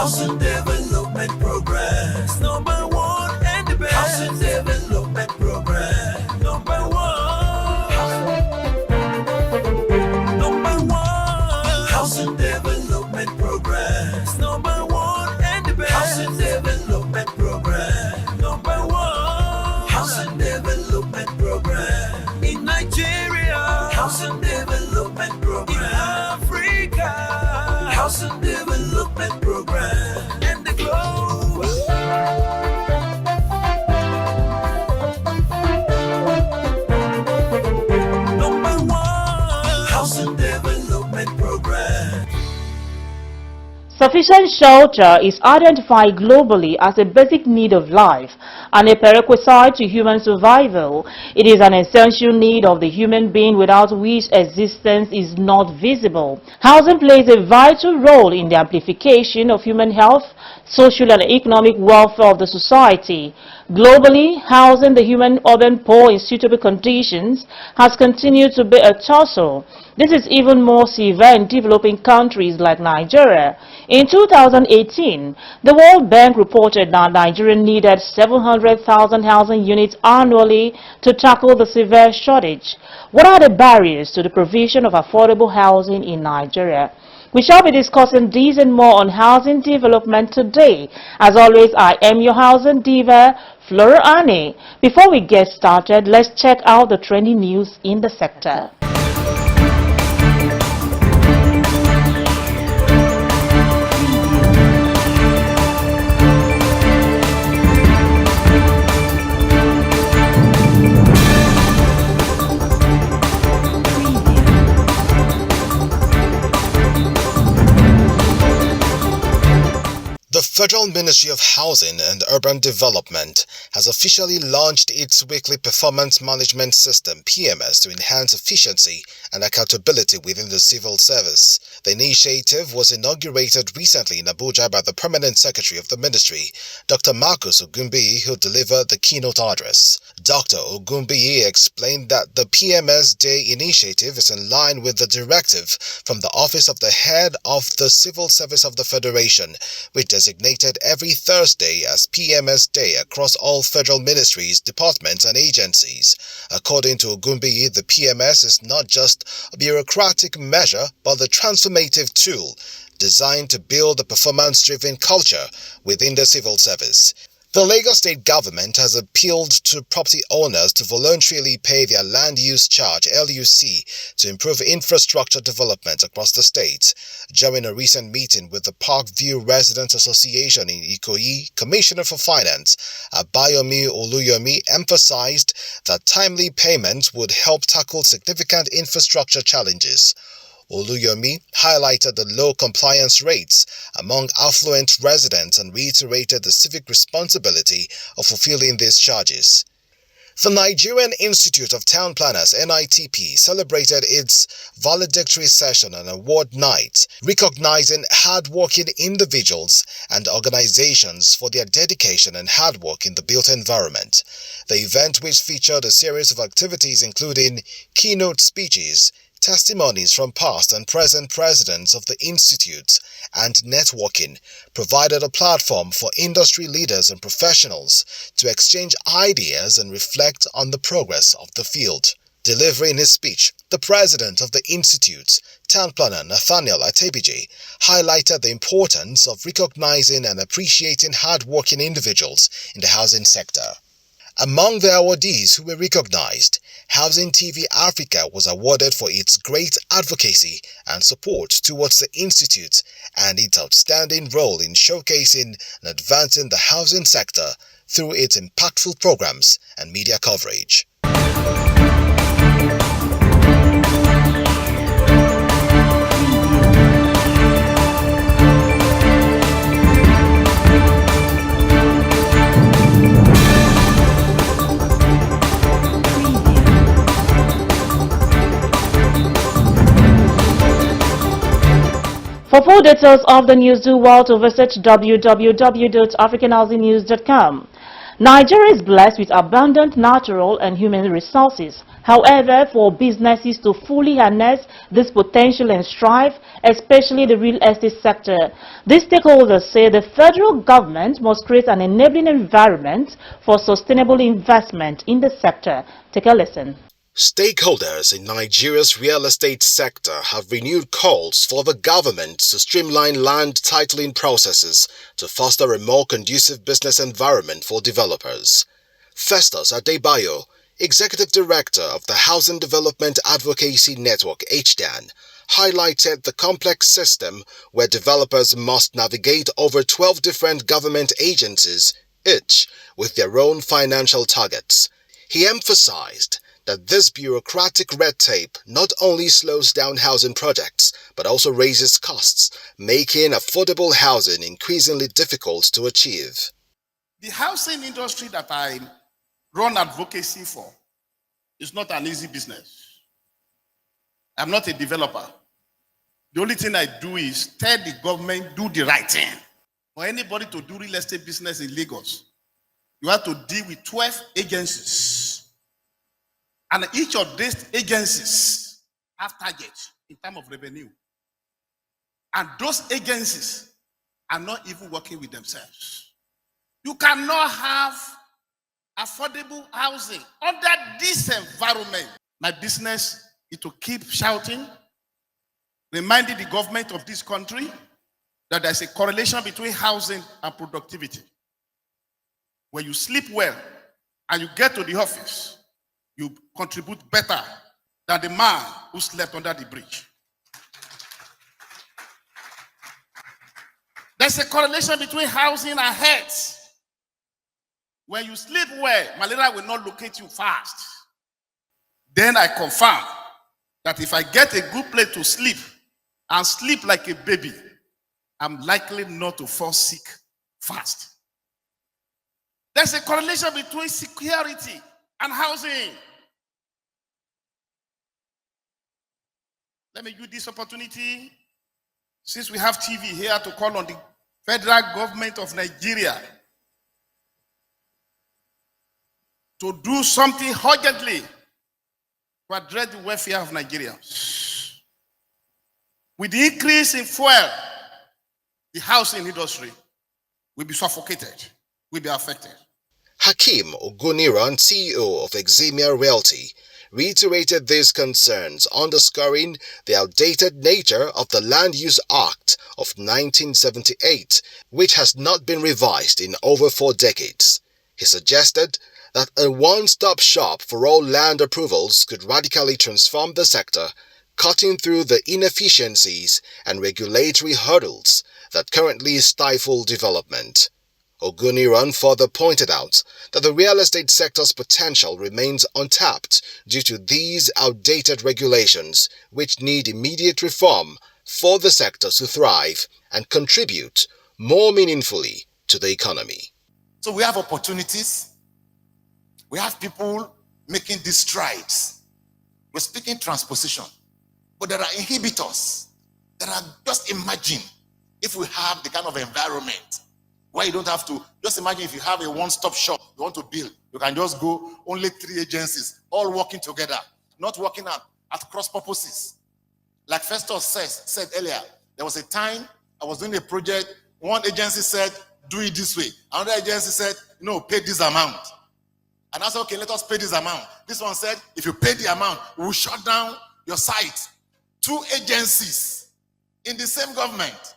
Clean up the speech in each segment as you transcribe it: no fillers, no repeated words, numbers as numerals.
Housing Development Progress. Number one and the best. Housing Development Progress. Number one. Number one. Housing Development Progress. Number one and the best. Housing Development Progress. Number one. Housing Development Progress. In Nigeria. Housing Development Progress. In Africa. Housing Development Program and the globe. Number one, Housing Development Program. Sufficient shelter is identified globally as a basic need of life and a prerequisite to human survival. It is an essential need of the human being without which existence is not visible. Housing plays a vital role in the amplification of human health, social and economic welfare of the society. Globally, housing the human urban poor in suitable conditions has continued to be a tussle. This is even more severe in developing countries like Nigeria. In 2018, the World Bank reported that Nigeria needed 700,000 housing units annually to tackle the severe shortage. What are the barriers to the provision of affordable housing in Nigeria? We shall be discussing these and more on housing development today. As always, I am your housing diva, Flora Annie. Before we get started, let's check out the trending news in the sector. The Federal Ministry of Housing and Urban Development has officially launched its weekly performance management system (PMS) to enhance efficiency and accountability within the civil service. The initiative was inaugurated recently in Abuja by the Permanent Secretary of the Ministry, Dr. Marcus Ogumbiyi, who delivered the keynote address. Dr. Ogumbiyi explained that the PMS Day initiative is in line with the directive from the Office of the Head of the Civil Service of the Federation, which designated every Thursday as PMS Day across all federal ministries, departments and agencies. According to Ogumbiyi, the PMS is not just a bureaucratic measure but the transformative tool designed to build a performance-driven culture within the civil service. The Lagos State government has appealed to property owners to voluntarily pay their land use charge (LUC) to improve infrastructure development across the state. During a recent meeting with the Parkview Residents Association in Ikoyi, Commissioner for Finance Abayomi Oluyomi emphasized that timely payment would help tackle significant infrastructure challenges. Oluyomi highlighted the low compliance rates among affluent residents and reiterated the civic responsibility of fulfilling these charges. The Nigerian Institute of Town Planners (NITP) celebrated its valedictory session and award night, recognizing hard-working individuals and organizations for their dedication and hard work in the built environment. The event, which featured a series of activities including keynote speeches, testimonies from past and present presidents of the institute, and networking, provided a platform for industry leaders and professionals to exchange ideas and reflect on the progress of the field. Delivering his speech, the president of the institute, town planner Nathaniel Atebije, highlighted the importance of recognizing and appreciating hard-working individuals in the housing sector. Among the awardees who were recognized, Housing TV Africa was awarded for its great advocacy and support towards the Institute and its outstanding role in showcasing and advancing the housing sector through its impactful programs and media coverage. For full details of the news, do well to visit www.africanhousingnews.com. Nigeria is blessed with abundant natural and human resources. However, for businesses to fully harness this potential and strive, especially the real estate sector, these stakeholders say the federal government must create an enabling environment for sustainable investment in the sector. Take a listen. Stakeholders in Nigeria's real estate sector have renewed calls for the government to streamline land titling processes to foster a more conducive business environment for developers. Fesadeb, Executive Director of the Housing Development Advocacy Network (HDAN), highlighted the complex system where developers must navigate over 12 different government agencies, each with their own financial targets. He emphasized that this bureaucratic red tape not only slows down housing projects but also raises costs, making affordable housing increasingly difficult to achieve. The housing industry that I run advocacy for is not an easy business. I'm not a developer. The only thing I do is tell the government, do the right thing. For anybody to do real estate business in Lagos, you have to deal with 12 agencies. And each of these agencies have targets in terms of revenue. And those agencies are not even working with themselves. You cannot have affordable housing under this environment. My business is to keep shouting, reminding the government of this country that there's a correlation between housing and productivity. When you sleep well and you get to the office, you contribute better than the man who slept under the bridge. There's a correlation between housing and health. When you sleep well, malaria will not locate you fast. Then I confirm that if I get a good place to sleep and sleep like a baby, I'm likely not to fall sick fast. There's a correlation between security and housing. Let me use this opportunity, since we have TV here, to call on the federal government of Nigeria to do something urgently to address the welfare of Nigerians. With the increase in fuel, the housing industry will be suffocated, will be affected. Hakeem Oguniran, CEO of Eximia Realty, reiterated these concerns, underscoring the outdated nature of the Land Use Act of 1978, which has not been revised in over 4 decades. He suggested that a one-stop shop for all land approvals could radically transform the sector, cutting through the inefficiencies and regulatory hurdles that currently stifle development. Oguniran further pointed out that the real estate sector's potential remains untapped due to these outdated regulations, which need immediate reform for the sector to thrive and contribute more meaningfully to the economy. So we have opportunities. We have people making these strides. We're speaking transposition, but there are inhibitors. Just imagine if we have the kind of environment where you don't have to, just imagine if you have a one-stop shop you want to build, you can just go, only 3 agencies, all working together, not working at cross purposes. Like Festus said earlier, there was a time I was doing a project, one agency said, do it this way. Another agency said, no, pay this amount. And I said, okay, let us pay this amount. This one said, if you pay the amount, we will shut down your site. 2 agencies in the same government.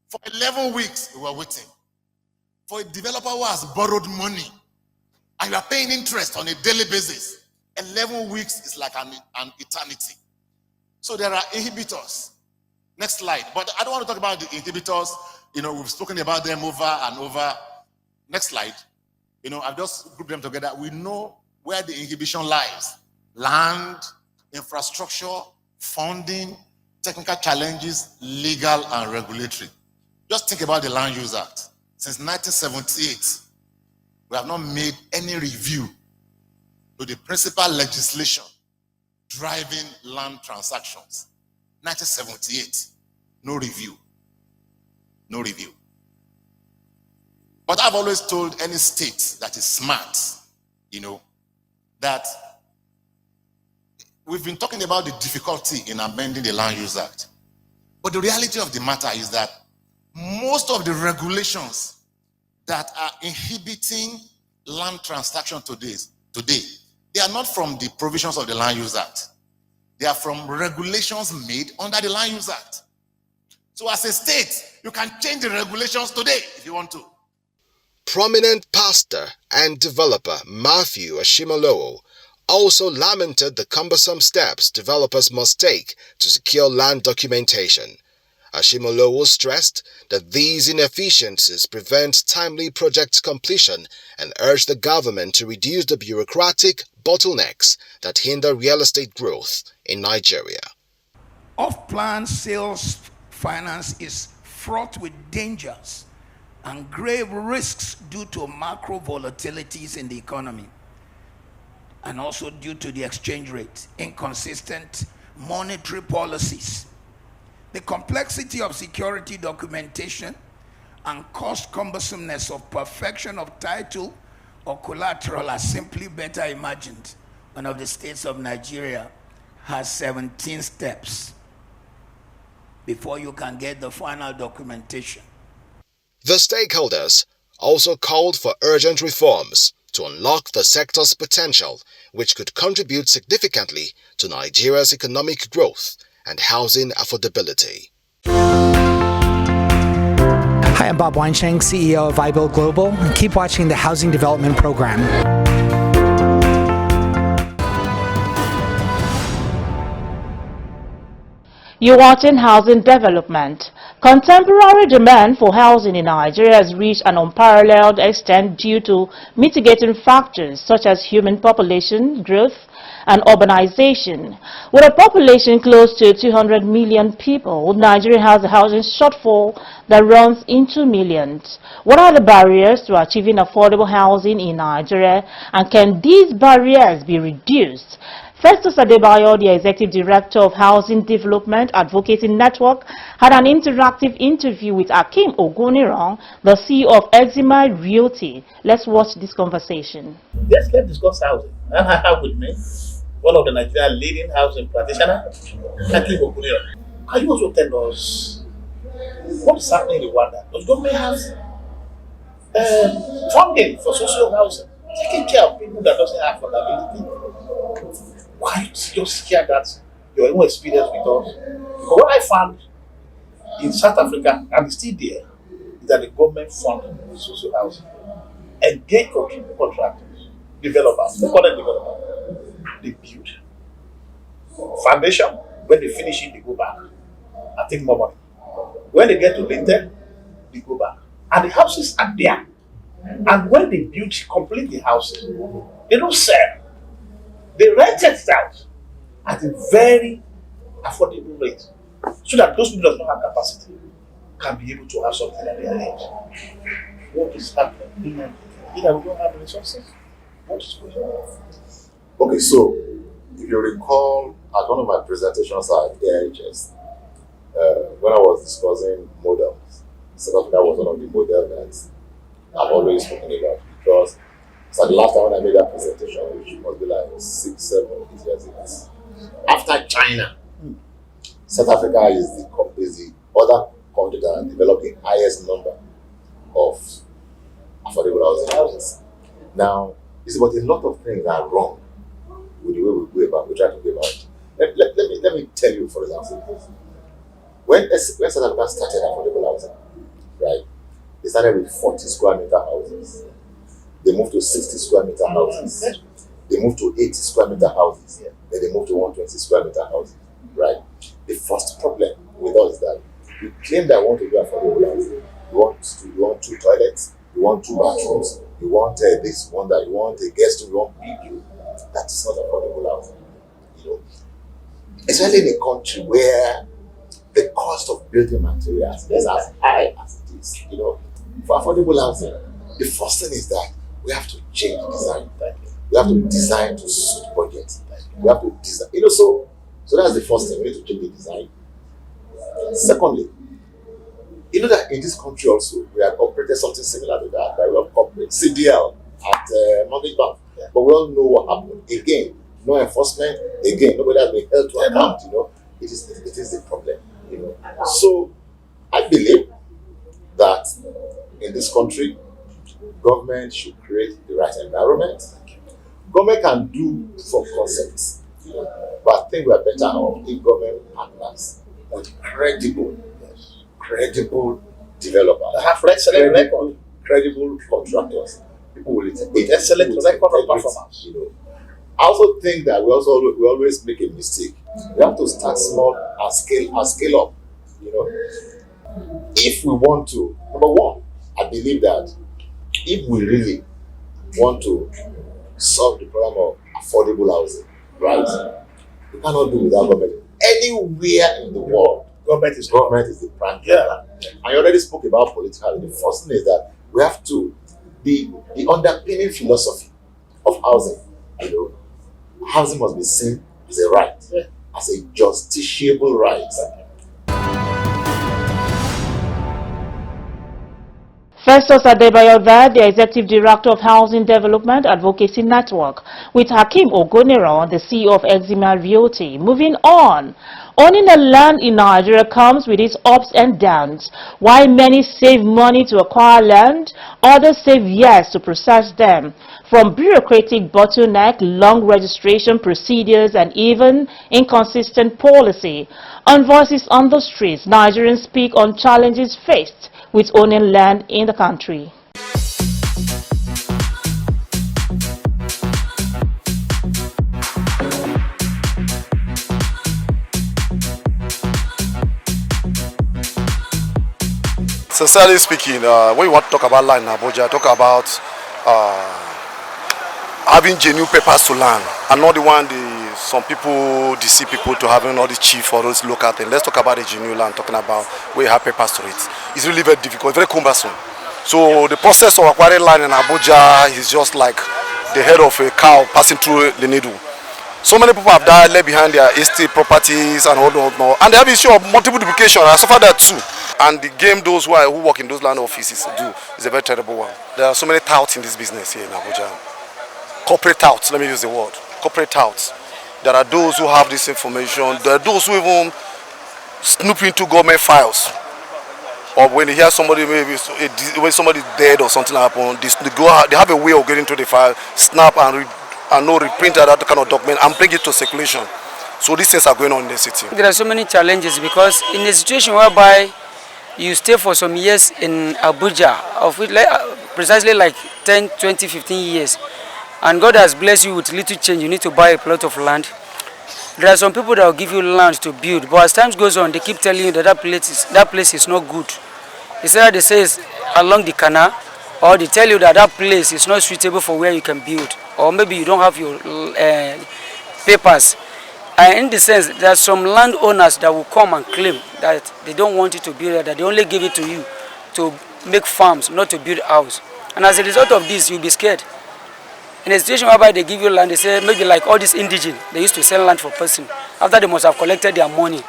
For 11 weeks, we were waiting. For a developer who has borrowed money, and you are paying interest on a daily basis, 11 weeks is like an eternity. So there are inhibitors. Next slide. But I don't want to talk about the inhibitors. We've spoken about them over and over. Next slide. I've just grouped them together. We know where the inhibition lies. Land, infrastructure, funding, technical challenges, legal and regulatory. Just think about the Land Use Act. Since 1978, we have not made any review to the principal legislation driving land transactions. 1978, no review. No review. But I've always told any state that is smart, that we've been talking about the difficulty in amending the Land Use Act. But the reality of the matter is that most of the regulations that are inhibiting land transaction today, they are not from the provisions of the Land Use Act. They are from regulations made under the Land Use Act. So as a state, you can change the regulations today if you want to. Prominent pastor and developer Matthew Ashimolowo also lamented the cumbersome steps developers must take to secure land documentation. Ashimolowo stressed that these inefficiencies prevent timely project completion and urged the government to reduce the bureaucratic bottlenecks that hinder real estate growth in Nigeria. Off-plan sales finance is fraught with dangers and grave risks due to macro volatilities in the economy and also due to the exchange rate, inconsistent monetary policies. The complexity of security documentation and cost cumbersomeness of perfection of title or collateral are simply better imagined. One of the states of Nigeria has 17 steps before you can get the final documentation. The stakeholders also called for urgent reforms to unlock the sector's potential, which could contribute significantly to Nigeria's economic growth and housing affordability. Hi, I'm Bob Weinsheng, CEO of iBuild Global. Keep watching the Housing Development Program. You're watching Housing Development. Contemporary demand for housing in Nigeria has reached an unparalleled extent due to mitigating factors such as human population growth and urbanization. With a population close to 200 million people, Nigeria has a housing shortfall that runs into millions. What are the barriers to achieving affordable housing in Nigeria, and can these barriers be reduced? Fesadeb, the Executive Director of Housing Development Advocacy Network, had an interactive interview with Akim Ogoniran, the CEO of Eczema Realty. Let's watch this conversation. Let's discuss housing. I have with me one of the Nigerian leading housing practitioners, Akim Ogoniran. Can you also tell us what is happening in Rwanda? Does government have funding for social housing, taking care of people that doesn't have affordability? Why just share that your own experience with us? Because what I found in South Africa, and it's still there, is that the government funded social housing, engage contractors, developers, they call them developers. They build foundation. When they finish it, they go back and take more money. When they get to Lintel, they go back, and the houses are there. And when they build, complete the houses, they don't sell. They rented it out at a very affordable rate so that those people who do not have capacity can be able to have something at their age. What is happening? Either we don't have resources. What is going on? Okay, so if you recall at one of my presentations at AIHS, when I was discussing models, South Africa was one of the models that I've always spoken about, because so the last time when I made that presentation, which must be like 6, 7, 8 years ago. After China, South Africa is the other country that has developed the highest number of affordable housing houses. Now, it's about a lot of things that are wrong with the way we try to go about it. Let me tell you, for example, when South Africa started affordable housing, right? They started with 40 square meter houses. They moved to 60 square meter houses. They moved to 80 square meter houses. Then they moved to 120 square meter houses. Right? The first problem with us is that we claim that we want to do affordable housing. You want 2 toilets, you want 2 bathrooms, you want this, one that, you want a guest room, you want PQ. That is not affordable housing. You know, especially in a country where the cost of building materials is as high as it is. You know, for affordable housing, the first thing is that we have to change design. We have to design to suit budget. We have to design. You know, so that's the first thing. We need to change the design. Secondly, you know that in this country also we have operated something similar to that. We have corporate CDL at Mortgage Bank, but we all know what happened. Again, no enforcement. Again, nobody has been held to account. It is the problem. So I believe that in this country, government should create the right environment. Government can do for concepts, but I think we are better off if government partners with credible developers, have excellent record, credible contractors, people with excellent record of performance. I also think that we always make a mistake. We have to start small and scale up. If we want to, number one, I believe that if we really want to solve the problem of affordable housing, right? We cannot do without government. Anywhere in the world, government is the prime. Yeah. I already spoke about politicality. The first thing is that we have to the underpinning philosophy of housing. Housing must be seen as a right, as a justiciable right. Fesadeb, the Executive Director of Housing Development Advocacy Network, with Hakim Ogonero, the CEO of Eczema Realty. Moving on, owning a land in Nigeria comes with its ups and downs. While many save money to acquire land, others save years to process them. From bureaucratic bottleneck, long registration procedures, and even inconsistent policy. On Voices on the Streets, Nigerians speak on challenges faced with owning land in the country. Sincerely speaking, when you want to talk about land in Abuja, talk about having genuine papers to land, and not the one some people deceive people to having all the chief or those local things. Let's talk about the genuine land, talking about where you have papers to it. It's really very difficult, very cumbersome. So the process of acquiring land in Abuja is just like the head of a cow passing through the needle. So many people have died, left behind their estate properties and all that. And they have issue of multiple duplication. I suffered that too. And the game those who work in those land offices do is a very terrible one. There are so many touts in this business here in Abuja. Corporate touts, let me use the word. Corporate touts. There are those who have this information. There are those who even snoop into government files. Or when they hear somebody, maybe when somebody is dead or something happened, they have a way of getting to the file, snap and reprint that kind of document and bring it to circulation. So these things are going on in the city. There are so many challenges because in a situation whereby you stay for some years in Abuja, of which precisely like 10, 20, 15 years, and God has blessed you with little change, you need to buy a plot of land. There are some people that will give you land to build, but as time goes on, they keep telling you that that place is not good. Instead, they say it's along the canal, or they tell you that that place is not suitable for where you can build, or maybe you don't have your papers. And in the sense, there are some landowners that will come and claim that they don't want you to build it, that they only give it to you to make farms, not to build a house. And as a result of this, you'll be scared. In a situation whereby they give you land, they say maybe like all these indigenous, they used to sell land for person. After they must have collected their money,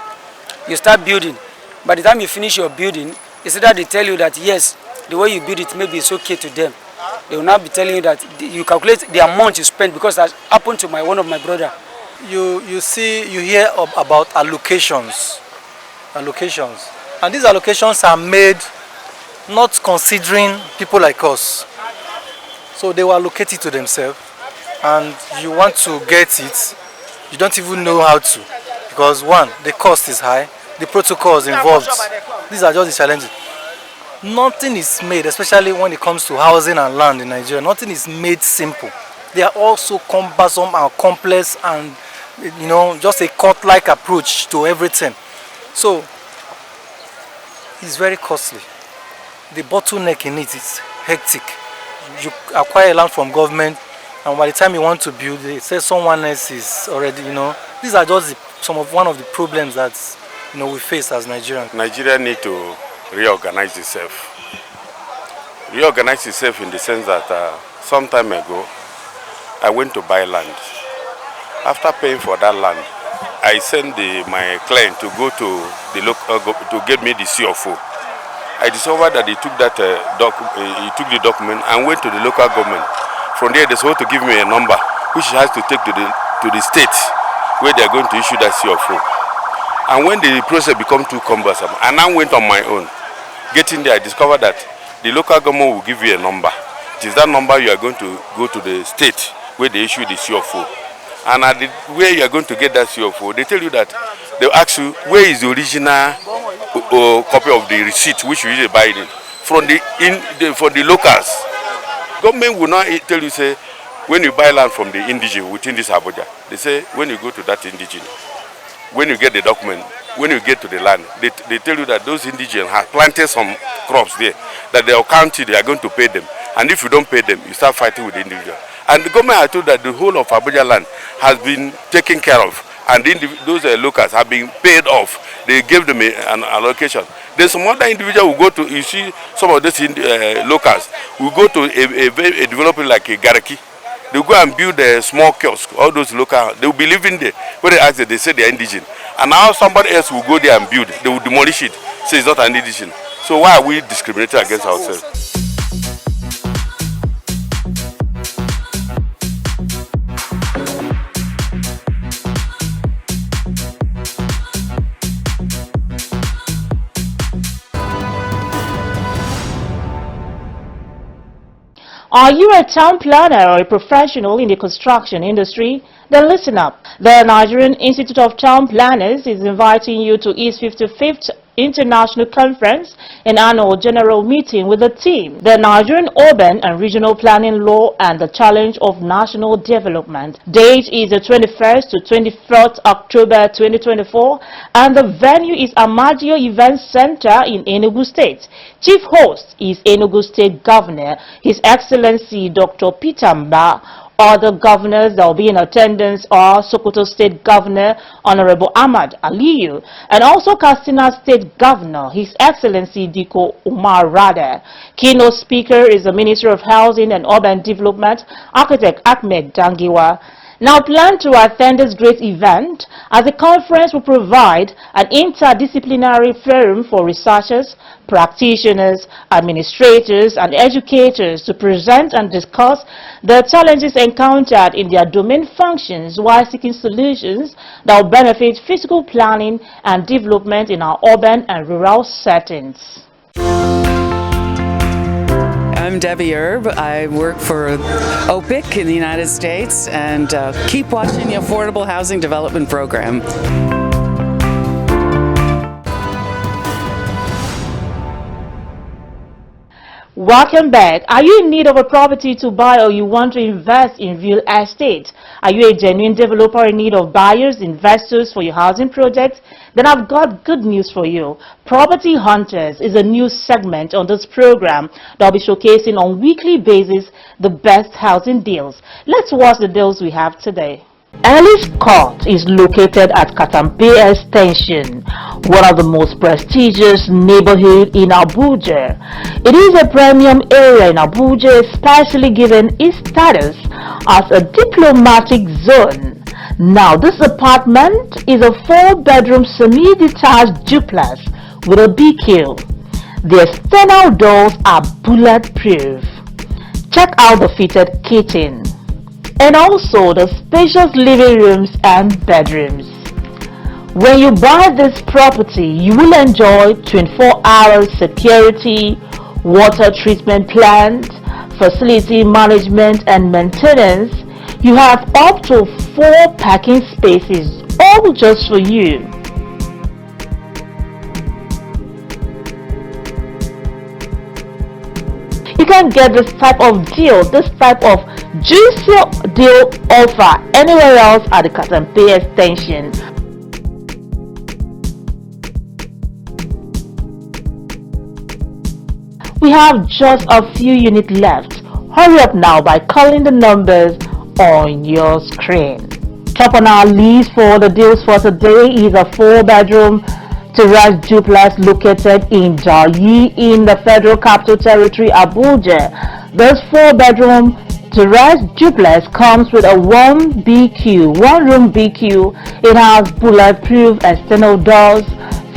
you start building. By the time you finish your building, it's either they tell you that yes, the way you build it maybe it's okay to them. They will not be telling you that you calculate the amount you spend, because that happened to one of my brother. You hear about allocations, and these allocations are made not considering people like us. So they will allocate it to themselves, and you want to get it, you don't even know how to, because one, the cost is high, the protocols involved, these are just the challenges. Nothing is made, especially when it comes to housing and land in Nigeria, nothing is made simple. They are also cumbersome and complex, and just a court-like approach to everything. So it's very costly. The bottleneck in it is hectic. You acquire land from government, and by the time you want to build, they say someone else is already, These are just one of the problems that, we face as Nigerians. Nigeria need to reorganize itself. Reorganize itself in the sense that some time ago, I went to buy land. After paying for that land, I sent my client to go to the local to get me the CFO. I discovered that he took the document and went to the local government. From there, they're supposed to give me a number, which he has to take to the to the state where they are going to issue that CFO. And when the process become too cumbersome, I now went on my own. Getting there, I discovered that the local government will give you a number. It is that number you are going to go to the state where they issue the CFO. And at the where you are going to get that CFO, they tell you that they will ask you where is the original copy of the receipt which you usually buy it from for the locals. Government will not tell you, say, when you buy land from the indigene within this Abuja, they say when you go to that indigene, when you get the document, when you get to the land, they tell you that those indigenes have planted some crops there, that they are counted, they are going to pay them. And if you don't pay them, you start fighting with the individual. And the government has told that the whole of Abuja land has been taken care of, and those locals have been paid off. They gave them an allocation. There's some other individual who go to, you see some of these locals, who go to a developer like a Garaki. They go and build a small kiosk, all those local, they will be living there. When they ask them, they say they are indigene. And now somebody else will go there and build, they will demolish it, say it's not an indigene. So why are we discriminating against ourselves? Are you a town planner or a professional in the construction industry? Then listen up. The Nigerian Institute of Town Planners is inviting you to its 55th International Conference and Annual General Meeting with the theme, The Nigerian Urban and Regional Planning Law and the Challenge of National Development. Date is the 21st to 23rd October 2024, and the venue is Amadio Event Center in Enugu State. Chief host is Enugu State Governor, His Excellency Dr. Peter Mba. Other governors that will be in attendance are Sokoto State Governor Honorable Ahmad Aliyu, and also Katsina State Governor His Excellency Diko Umar Rada. Keynote speaker is the Minister of Housing and Urban Development, Architect Ahmed Dangiwa. Now plan to attend this great event, as the conference will provide an interdisciplinary forum for researchers, practitioners, administrators, and educators to present and discuss the challenges encountered in their domain functions while seeking solutions that will benefit physical planning and development in our urban and rural settings. I'm Debbie Erb. I work for OPIC in the United States, and keep watching the Affordable Housing Development Program. Welcome back. Are you in need of a property to buy, or you want to invest in real estate? Are you a genuine developer in need of buyers, investors for your housing project? Then I've got good news for you. Property Hunters is a new segment on this program that will be showcasing on a weekly basis the best housing deals. Let's watch the deals we have today. Ellis Court is located at Katampe Extension, one of the most prestigious neighborhoods in Abuja. It is a premium area in Abuja, especially given its status as a diplomatic zone. Now, this apartment is a 4-bedroom semi-detached duplex with a BQ. The external doors are bulletproof. Check out the fitted kitchen and also the spacious living rooms and bedrooms. When you buy this property, you will enjoy 24-hour security, water treatment plant, facility management and maintenance. You have up to 4 parking spaces, all just for you. You can get this type of deal, this type of juicy deal offer anywhere else at the Katampe Extension. We have just a few units left. Hurry up now by calling the numbers on your screen. Top on our list for the deals for today is a 4-bedroom terrace duplex located in Jayi in the Federal Capital Territory, Abuja. This 4-bedroom terrace duplex comes with a 1 room BQ. It has bulletproof external doors,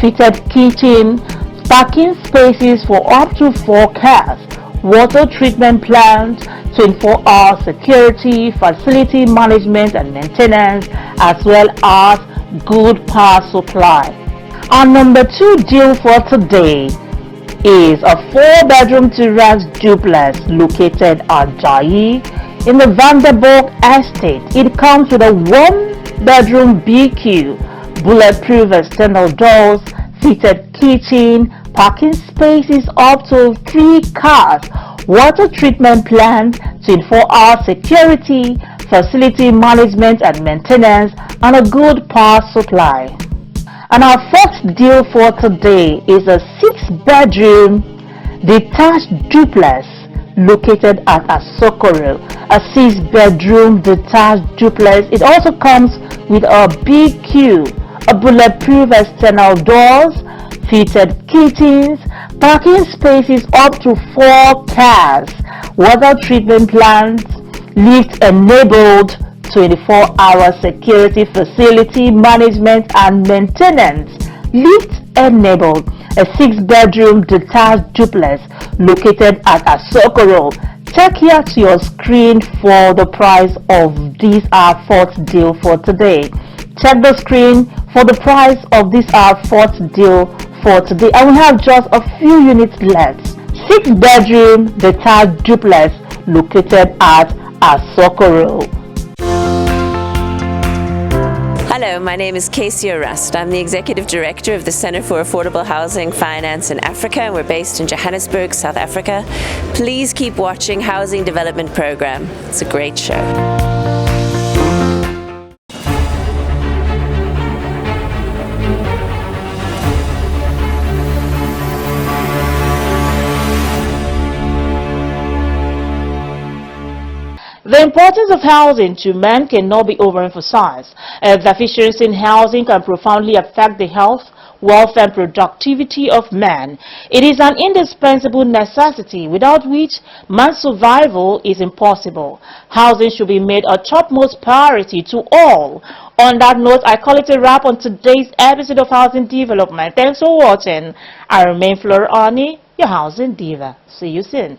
fitted kitchen, parking spaces for up to 4 cars, water treatment plant, 24-hour security, facility management and maintenance, as well as good power supply. Our number 2 deal for today is a 4-bedroom terrace duplex located at Jayi in the Vanderburg estate. It comes with a 1-bedroom BQ, bulletproof external doors, fitted kitchen, parking spaces up to 3 cars, water treatment plant, 24-hour security, facility management and maintenance, and a good power supply. And our fourth deal for today is a 6-bedroom detached duplex located at Asokoro. A 6-bedroom detached duplex. It also comes with a BQ, a bulletproof external doors, fitted kitchens, parking spaces up to 4 cars, water treatment plants, lift-enabled 24-hour security, facility management and maintenance. Lift-enabled, a 6-bedroom detached duplex located at Asokoro. Check here to your screen for the price of this our fourth deal for today. Check the screen for the price of this our fourth deal for today, and we have just a few units left. 6-bedroom detached duplex located at Asokoro. Hello, my name is Casey Arrest. I'm the Executive Director of the Centre for Affordable Housing Finance in Africa. We're based in Johannesburg, South Africa. Please keep watching Housing Development Programme. It's a great show. The importance of housing to men cannot be overemphasized. Deficiency in housing can profoundly affect the health, wealth and productivity of man. It is an indispensable necessity without which man's survival is impossible. Housing should be made a topmost priority to all. On that note, I call it a wrap on today's episode of Housing Development. Thanks for watching. I remain Flora Ani, your Housing Diva. See you soon.